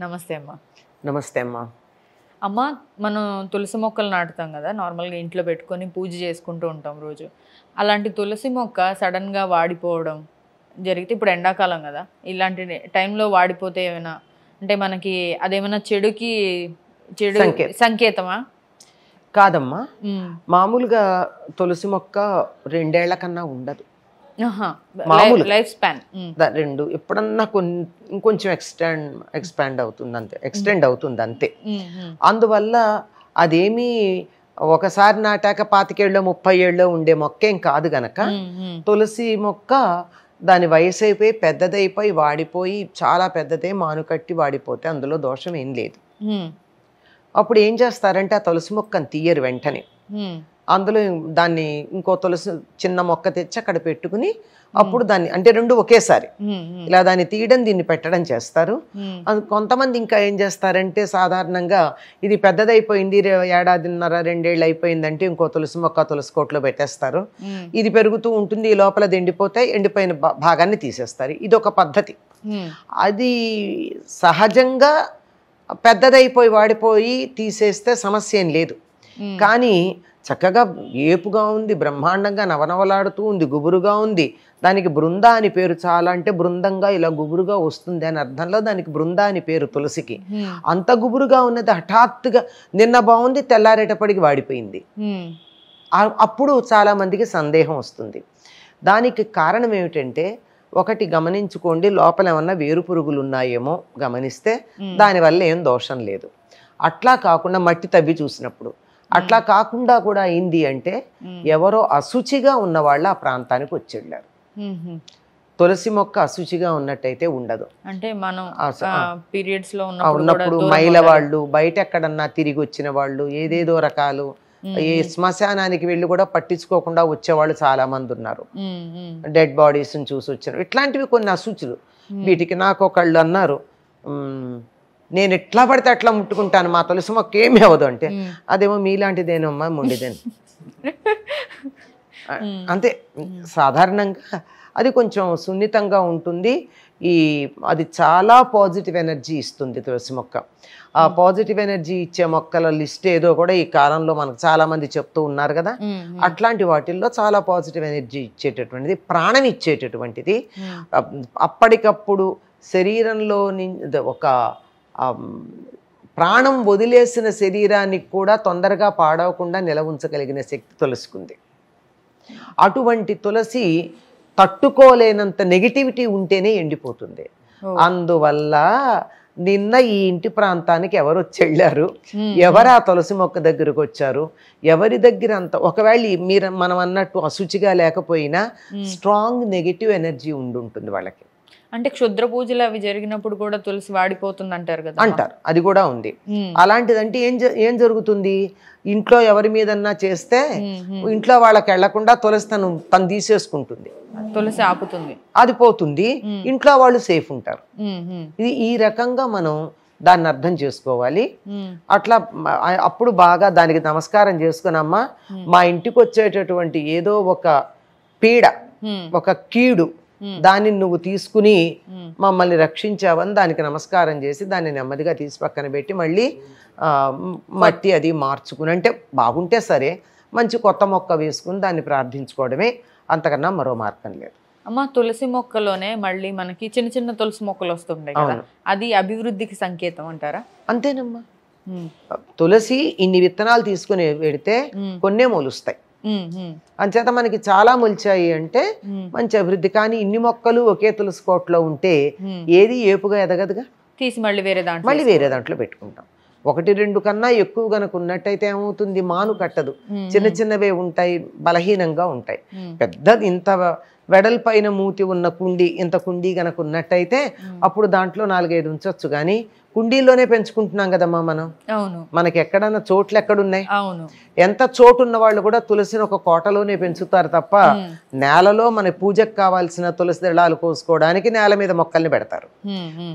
నమస్తే అమ్మ. నమస్తే అమ్మా. అమ్మ, మనం తులసి మొక్కలు నాటుతాం కదా, నార్మల్గా ఇంట్లో పెట్టుకొని పూజ చేసుకుంటూ ఉంటాం రోజు. అలాంటి తులసి మొక్క సడన్గా వాడిపోవడం జరిగితే, ఇప్పుడు ఎండాకాలం కదా, ఇలాంటి టైంలో వాడిపోతే ఏమైనా అంటే మనకి అదేమైనా చెడు సంకేతమా? కాదమ్మా, మామూలుగా తులసి మొక్క 2 ఏళ్ల కన్నా ఉండదు. మామూలు లైఫ్ స్పాన్ 2, ఎప్పుడన్నా ఇంకొంచెం ఎక్స్పాండ్ అవుతుంది, ఎక్స్టెండ్ అవుతుంది అంతే. అందువల్ల అదేమీ ఒకసారి నాటాక 25 ఏళ్ళో 30 ఏళ్ళో ఉండే మొక్కేం కాదు గనక, తులసి మొక్క దాని వయసు అయిపోయి పెద్దదైపోయి వాడిపోయి చాలా పెద్దదే మానుకట్టి వాడిపోతే అందులో దోషం ఏం లేదు. అప్పుడు ఏం చేస్తారంటే ఆ తులసి మొక్కను తీయరు వెంటనే, అందులో దాన్ని ఇంకో తులసి చిన్న మొక్క తెచ్చి అక్కడ పెట్టుకుని అప్పుడు దాన్ని అంటే 2 ఒకేసారి ఇలా దాన్ని తీయడం దీన్ని పెట్టడం చేస్తారు. కొంతమంది ఇంకా ఏం చేస్తారంటే సాధారణంగా ఇది పెద్దదైపోయింది, 1.5-2 ఏళ్ళు అయిపోయిందంటే ఇంకో తులసి మొక్క తులసి కోట్లో పెట్టేస్తారు. ఇది పెరుగుతూ ఉంటుంది, ఈ లోపల ఎండిపోతాయి, ఎండిపోయిన భాగాన్ని తీసేస్తారు. ఇది ఒక పద్ధతి. అది సహజంగా పెద్దదైపోయి వాడిపోయి తీసేస్తే సమస్య ఏం లేదు. కానీ చక్కగా ఏపుగా ఉంది, బ్రహ్మాండంగా నవనవలాడుతూ ఉంది, గుబురుగా ఉంది, దానికి బృంద అని పేరు. చాలా అంటే బృందంగా ఇలా గుబురుగా వస్తుంది అని అర్థంలో దానికి బృంద అని పేరు తులసికి. అంత గుబురుగా ఉన్నది హఠాత్తుగా నిన్న బాగుంది, తెల్లారేటప్పటికి వాడిపోయింది. అప్పుడు చాలా మందికి సందేహం వస్తుంది. దానికి కారణం ఏమిటంటే, ఒకటి గమనించుకోండి, లోపల ఏమన్నా వేరు పురుగులు ఉన్నాయేమో గమనిస్తే దానివల్ల ఏం దోషం లేదు. అట్లా కాకుండా మట్టి తవ్వి చూసినప్పుడు అట్లా కాకుండా కూడా అయింది అంటే ఎవరో అశుచిగా ఉన్న వాళ్ళు ఆ ప్రాంతానికి వచ్చి వెళ్ళారు. తులసి మొక్క అశుచిగా ఉన్నట్టయితే ఉండదు. అంటే మనం పీరియడ్స్ లో ఉన్నప్పుడు మైల వాళ్ళు, బయట ఎక్కడన్నా తిరిగి వచ్చిన వాళ్ళు, ఏదేదో రకాలు ఈ శ్మశానానికి వెళ్ళి కూడా పట్టించుకోకుండా వచ్చేవాళ్ళు చాలా మంది ఉన్నారు. డెడ్ బాడీస్ చూసి వచ్చారు. ఇట్లాంటివి కొన్ని అశుచులు. వీటికి నాకు ఒకళ్ళు అన్నారు, నేను ఎట్లా పడితే అట్లా ముట్టుకుంటాను, మా తులసి మొక్క ఏమి అవ్వదు అంటే, అదేమో మీలాంటిదేనమ్మా మొండిదేను అంతే. సాధారణంగా అది కొంచెం సున్నితంగా ఉంటుంది. అది చాలా పాజిటివ్ ఎనర్జీ ఇస్తుంది తులసి మొక్క. ఆ పాజిటివ్ ఎనర్జీ ఇచ్చే మొక్కల లిస్ట్ ఏదో కూడా ఈ కాలంలో మనకు చాలా మంది చెప్తూ ఉన్నారు కదా. అట్లాంటి వాటిల్లో చాలా పాజిటివ్ ఎనర్జీ ఇచ్చేటటువంటిది, ప్రాణం ఇచ్చేటటువంటిది, అప్పటికప్పుడు శరీరంలో ఒక ప్రాణం వదిలేసిన శరీరానికి కూడా తొందరగా పాడవకుండా నిలవుంచగలిగిన శక్తి తులసికుంది. అటువంటి తులసి తట్టుకోలేనంత నెగిటివిటీ ఉంటేనే ఎండిపోతుంది. అందువల్ల నిన్న ఈ ఇంటి ప్రాంతానికి ఎవరు వచ్చి వెళ్ళారు, ఎవరు ఆ తులసి మొక్క దగ్గరకు వచ్చారు, ఎవరి దగ్గర అంత ఒకవేళ మనం అన్నట్టు అశుచిగా లేకపోయినా స్ట్రాంగ్ నెగిటివ్ ఎనర్జీ ఉంటుంది వాళ్ళకి. అంటే క్షుద్ర పూజలు అవి జరిగినప్పుడు కూడా తులసి వాడిపోతుంది అంటారు కదా, అంటారు. అది కూడా ఉంది. అలాంటిదంటే ఏం జరుగుతుంది, ఇంట్లో ఎవరి మీదన్నా చేస్తే ఇంట్లో వాళ్ళకి వెళ్లకుండా తులసి తను తీసేసుకుంటుంది, తులసి ఆపుతుంది, అది పోతుంది, ఇంట్లో వాళ్ళు సేఫ్ ఉంటారు. ఈ రకంగా మనం దాన్ని అర్థం చేసుకోవాలి. అట్లా అప్పుడు బాగా దానికి నమస్కారం చేసుకునమ్మా, మా ఇంటికి వచ్చేటటువంటి ఏదో ఒక పీడ, ఒక కీడు, దాన్ని నువ్వు తీసుకుని మమ్మల్ని రక్షించావని దానికి నమస్కారం చేసి దాన్ని నెమ్మదిగా తీసి పక్కన పెట్టి మళ్ళీ మట్టి అది మార్చుకుని, అంటే బాగుంటే సరే, మంచి కొత్త మొక్క వేసుకుని దాన్ని ప్రార్థించుకోవడమే, అంతకన్నా మరో మార్గం లేదు. అమ్మ, తులసి మొక్కలోనే మళ్ళీ మనకి చిన్న చిన్న తులసి మొక్కలు వస్తుంటాయి కదా, అది అభివృద్ధికి సంకేతం అంటారా? అంతేనమ్మా. తులసి ఇన్ని విత్తనాలు తీసుకుని పెడితే కొన్నే మొలుస్తాయి. అంచేత మనకి చాలా మొలిచాయి అంటే మంచి అభివృద్ధి. కానీ ఇన్ని మొక్కలు ఒకే తులసి కోటలో ఉంటే ఏది ఏపుగా ఎదగదుగా, తీసి మళ్ళీ వేరే దాంట్లో పెట్టుకుంటాం. 1-2 కన్నా ఎక్కువ గనక ఉన్నట్టయితే ఏమవుతుంది, మాను కట్టదు, చిన్న చిన్నవే ఉంటాయి, బలహీనంగా ఉంటాయి. పెద్దది ఇంత వెడల్పైన మూతి ఉన్న కుండీ, ఇంత కుండీ గనక ఉన్నట్టయితే అప్పుడు దాంట్లో 4-5 ఉంచొచ్చు. కానీ కుండీల్లోనే పెంచుకుంటున్నాం కదమ్మా మనం. మనకి ఎక్కడన్నా చోట్లు ఎక్కడున్నాయి? ఎంత చోటు ఉన్న వాళ్ళు కూడా తులసిని ఒక కోటలోనే పెంచుతారు తప్ప నేలలో మన పూజకు కావాల్సిన తులసి దళాలు కోసుకోవడానికి నేల మీద మొక్కల్ని పెడతారు.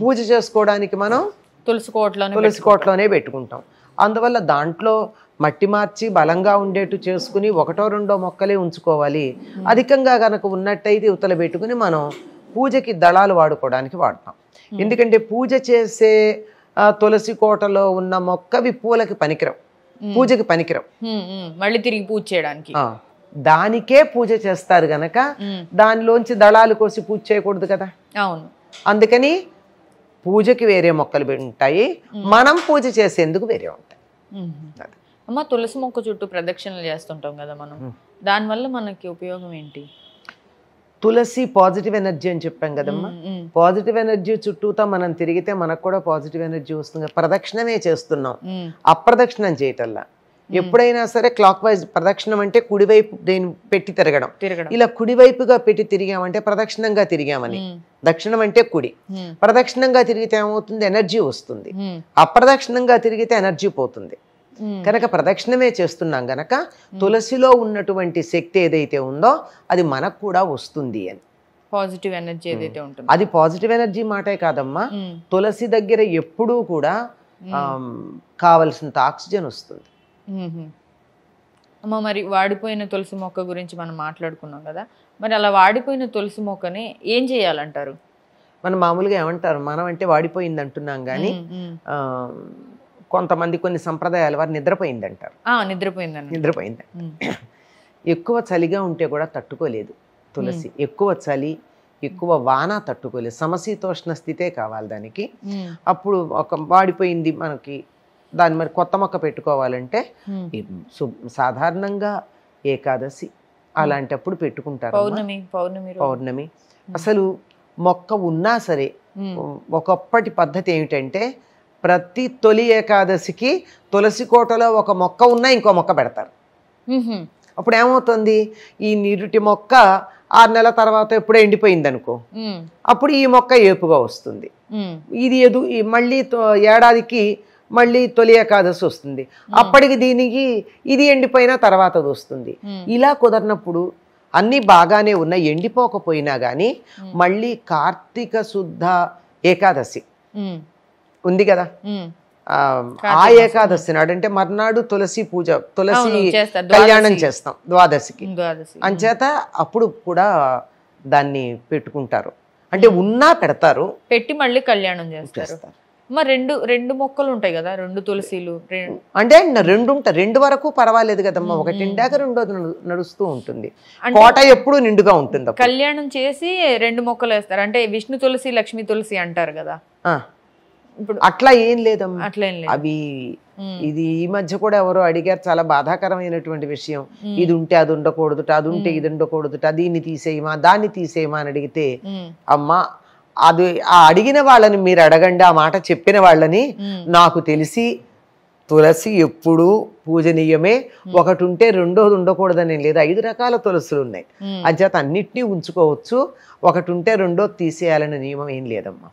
పూజ చేసుకోవడానికి మనం తులసి కోటలోనే పెట్టుకుంటాం. అందువల్ల దాంట్లో మట్టి మార్చి బలంగా ఉండేట్టు చేసుకుని 1-2 మొక్కలే ఉంచుకోవాలి. అధికంగా గనక ఉన్నట్టయితే ఇవతల పెట్టుకుని మనం పూజకి దళాలు వాడుకోవడానికి వాడతాం. ఎందుకంటే పూజ చేసే తులసి కోటలో ఉన్న మొక్కవి పూలకి పనికిరం, పూజకి పనికిరం. మళ్ళీ తిరిగి పూజ చేయడానికి దానికే పూజ చేస్తారు గనక దానిలోంచి దళాలు కోసి పూజ చేయకూడదు కదా. అవును. అందుకని పూజకి వేరే మొక్కలు ఉంటాయి, మనం పూజ చేసేందుకు వేరే ఉంటాయి. అమ్మ, తులసి మొక్క చుట్టూ ప్రదక్షిణలు చేస్తుంటాం కదా మనం, దానివల్ల మనకి ఉపయోగం ఏంటి? తులసి పాజిటివ్ ఎనర్జీ అని చెప్పాం కదమ్మా. పాజిటివ్ ఎనర్జీ చుట్టూతా మనం తిరిగితే మనకు కూడా పాజిటివ్ ఎనర్జీ వస్తుంది. ప్రదక్షిణమే చేస్తున్నాం, అప్రదక్షిణం చేయటల్లా. ఎప్పుడైనా సరే క్లాక్ వైజ్ ప్రదక్షిణం అంటే కుడివైపు దేని పెట్టి తిరగడం. ఇలా కుడివైపుగా పెట్టి తిరిగామంటే ప్రదక్షిణంగా తిరిగామని. దక్షిణం అంటే కుడి. ప్రదక్షిణంగా తిరిగితే ఏమవుతుంది? ఎనర్జీ వస్తుంది. అప్రదక్షిణంగా తిరిగితే ఎనర్జీ పోతుంది. కనుక ప్రదక్షిణమే చేస్తున్నాం గనక తులసిలో ఉన్నటువంటి శక్తి ఏదైతే ఉందో అది మనకు కూడా వస్తుంది అని. పాజిటివ్ ఎనర్జీ ఏదైతే ఉంటుందో అది పాజిటివ్ ఎనర్జీ మాటే కాదమ్మా, తులసి దగ్గర ఎప్పుడూ కూడా కావలసినంత ఆక్సిజన్ వస్తుంది. అమ్మ, మరి వాడిపోయిన తులసి మొక్క గురించి మనం మాట్లాడుకున్నాం కదా, మరి అలా వాడిపోయిన తులసి మొక్కని ఏం చేయాలంటారు? మనం మామూలుగా ఏమంటారు, మనం అంటే వాడిపోయింది అంటున్నాం కానీ కొంతమంది కొన్ని సంప్రదాయాల వారు నిద్రపోయింది అంటారు. నిద్రపోయింది. ఎక్కువ చలిగా ఉంటే కూడా తట్టుకోలేదు తులసి. ఎక్కువ చలి, ఎక్కువ వాన తట్టుకోలేదు. సమశీతోష్ణ స్థితే కావాలి దానికి. అప్పుడు ఒక వాడిపోయింది మనకి, దాన్ని మరి కొత్త మొక్క పెట్టుకోవాలంటే సాధారణంగా ఏకాదశి అలాంటప్పుడు పెట్టుకుంటారు. పౌర్ణమి. అసలు మొక్క ఉన్నా సరే ఒకప్పటి పద్ధతి ఏమిటంటే ప్రతి తొలి ఏకాదశికి తులసి కోటలో ఒక మొక్క ఉన్నా ఇంకో మొక్క పెడతారు. అప్పుడు ఏమవుతుంది, ఈ నీరుటి మొక్క 6 నెలల తర్వాత ఎప్పుడో ఎండిపోయింది అనుకో, అప్పుడు ఈ మొక్క ఏపుగా వస్తుంది. ఇది మళ్ళీ ఏడాదికి మళ్ళీ తొలి ఏకాదశి వస్తుంది, అప్పటికి దీనికి ఇది ఎండిపోయిన తర్వాత అది వస్తుంది. ఇలా కుదరినప్పుడు అన్నీ బాగానే ఉన్నాయి, ఎండిపోకపోయినా కానీ మళ్ళీ కార్తీక శుద్ధ ఏకాదశి ఉంది కదా, ఆ ఏకాదశి నాడు అంటే మర్నాడు తులసి పూజ, తులసి కళ్యాణం చేస్తాం ద్వాదశికి. అంచేత అప్పుడు కూడా దాన్ని పెట్టుకుంటారు, అంటే ఉన్నా పెడతారు, పెట్టి మళ్ళీ కళ్యాణం చేస్తారు. మరి రెండు మొక్కలు ఉంటాయి కదా, 2 తులసిలు అంటే 2 ఉంటాయి. 2 వరకు పర్వాలేదు కదమ్మా, ఒకటి నిండాక రెండోది నడుస్తూ ఉంటుంది. కోట ఎప్పుడు నిండుగా ఉంటుంది. కళ్యాణం చేసి 2 మొక్కలు వేస్తారు, అంటే విష్ణు తులసి లక్ష్మీ తులసి అంటారు కదా. ఇప్పుడు అట్లా ఏం లేదమ్మా, అవి ఇది ఈ మధ్య కూడా ఎవరో అడిగారు, చాలా బాధాకరమైనటువంటి విషయం. ఇది ఉంటే అది ఉండకూడదుట, అది ఉంటే ఇది ఉండకూడదుట, దీన్ని తీసేయమా దాన్ని తీసేయమా అని అడిగితే, అమ్మా అది ఆ అడిగిన వాళ్ళని మీరు అడగండి, ఆ మాట చెప్పిన వాళ్ళని. నాకు తెలిసి తులసి ఎప్పుడూ పూజనీయమే, ఒకటి ఉంటే రెండోది ఉండకూడదని లేదు. 5 రకాల తులసులు ఉన్నాయి, అంచేత అన్నిటినీ ఉంచుకోవచ్చు. ఒకటి ఉంటే రెండోది తీసేయాలనే నియమం ఏం లేదమ్మా.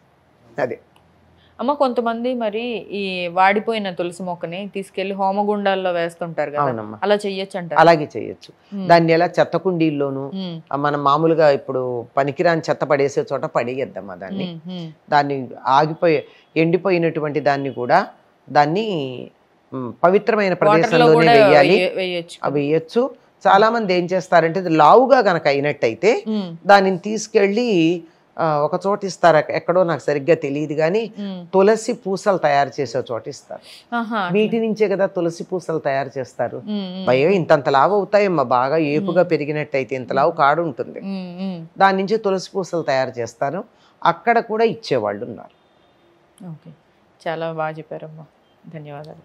అదే అమ్మ, కొంతమంది మరి ఈ వాడిపోయిన తులసి మొక్కని తీసుకెళ్లి హోమగుండాల్లో వేస్తుంటారు కదా, అలా చెయ్యొచ్చు అంటారు? అలాగే చెయ్యొచ్చు. దాన్ని ఎలా చెత్త కుండీల్లోనూ మనం మామూలుగా ఇప్పుడు పనికిరాని చెత్త పడేసే చోట పడేయద్దమ్మా దాన్ని. దాన్ని ఎండిపోయినటువంటి దాన్ని కూడా దాన్ని పవిత్రమైన ప్రదేశంలోనే వేయాలి, వేయచ్చు. చాలా మంది ఏం చేస్తారంటే లావుగా గనక అయినట్టయితే దానిని తీసుకెళ్ళి ఒక చోట ఇస్తారు, ఎక్కడో నాకు సరిగ్గా తెలియదు కానీ తులసి పూసలు తయారు చేసే చోట ఇస్తారు. వీటి నుంచే కదా తులసి పూసలు తయారు చేస్తారు. భయం ఇంతంత లావు అవుతాయమ్మా, బాగా ఏపుగా పెరిగినట్టయితే ఇంత లావు కాడు ఉంటుంది, దాని నుంచి తులసి పూసలు తయారు చేస్తారు. అక్కడ కూడా ఇచ్చేవాళ్ళు ఉన్నారు. ఓకే, చాలా బాగా చెప్పారమ్మా, ధన్యవాదాలు.